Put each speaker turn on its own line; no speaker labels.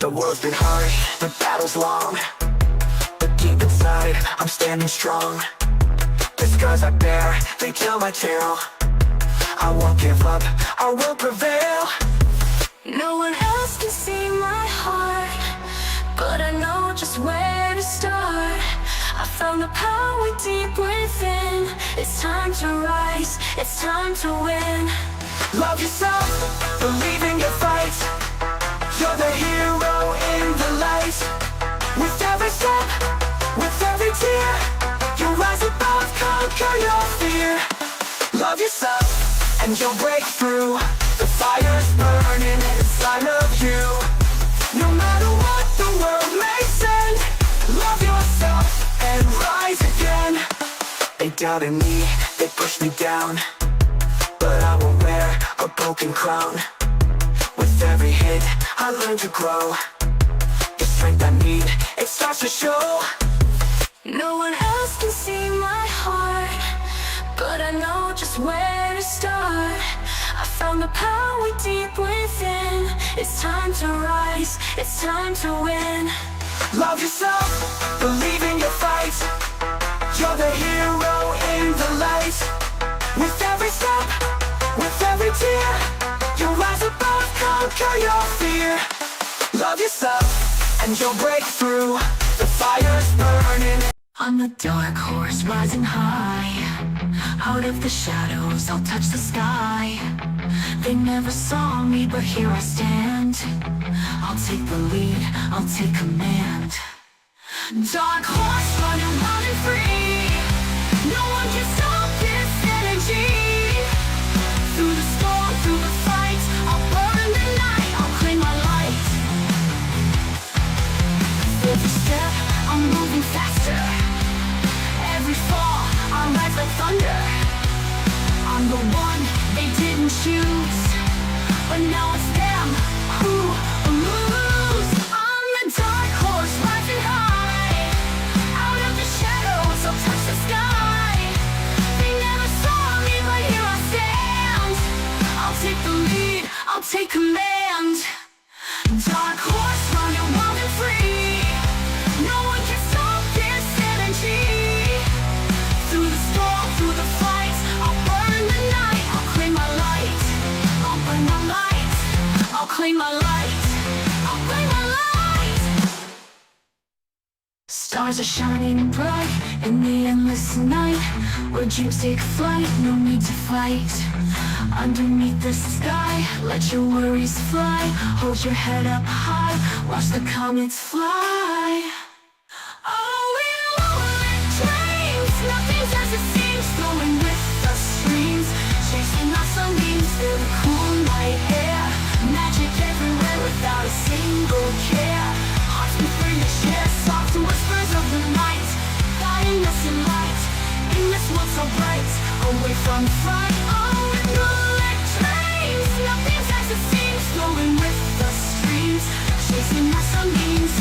The world's been harsh, the battle's long, but deep inside, I'm standing strong. The scars I bear, they tell my tale. I won't give up, I will prevail.
No one else can see my heart, but I know just where to start. I found the power deep within. It's time to rise, it's time to win.
Love yourself, believe in your fight. You're the hero in the light. With every step, with every tear, you rise above, conquer your fear. Love yourself, and you'll break through. The fire's burning inside of you. No matter what the world may send, love yourself and rise again. They doubted me, they pushed me down, but I will wear a broken crown. With every hit, I learn to grow. The strength I need, it starts to show.
No one else can see my heart, but I know just where to start. I found the power deep within. It's time to rise, it's time to win.
Love yourself, believe in your fight. You're the hero in the light. With every step, with every tear, you rise above, conquer your fear. Love yourself, and you'll break through. The fire's burning.
I'm a dark horse rising high. Out of the shadows, I'll touch the sky. They never saw me, but here I stand. I'll take the lead, I'll take command. Dark horse running wild and free. No one can stop this energy. Through the storm, through the fight, I'll burn the night, I'll claim my light. Every step, I'm moving faster. Every fall, I rise like thunder. I'm the one they didn't choose, but now it's them who lose. I'm the dark horse rising high. Out of the shadows, I'll touch the sky. They never saw me, but here I stand. I'll take the lead, I'll take command. Dark horse running wild and free. No one can stop this energy. Through the storm, through the fight, I'll burn the night, I'll claim my light. I'll burn my light, I'll claim my light, I'll claim my light. Stars are shining bright in the endless night, where dreams take flight, no need to fight. Underneath the sky, let your worries fly. Hold your head up high, watch the comets fly. Oh, we rolling dreams, nothing's as it seems. Flowing with the streams, chasing our sunbeams through the cool night air. Magic everywhere without a single care. Hearts beat for your share, soft whispers of the night, guiding us in light, in this world so bright, away from the fight. Oh, we rolling dreams, nothing's as it seems. Flowing with the streams, chasing our sunbeams.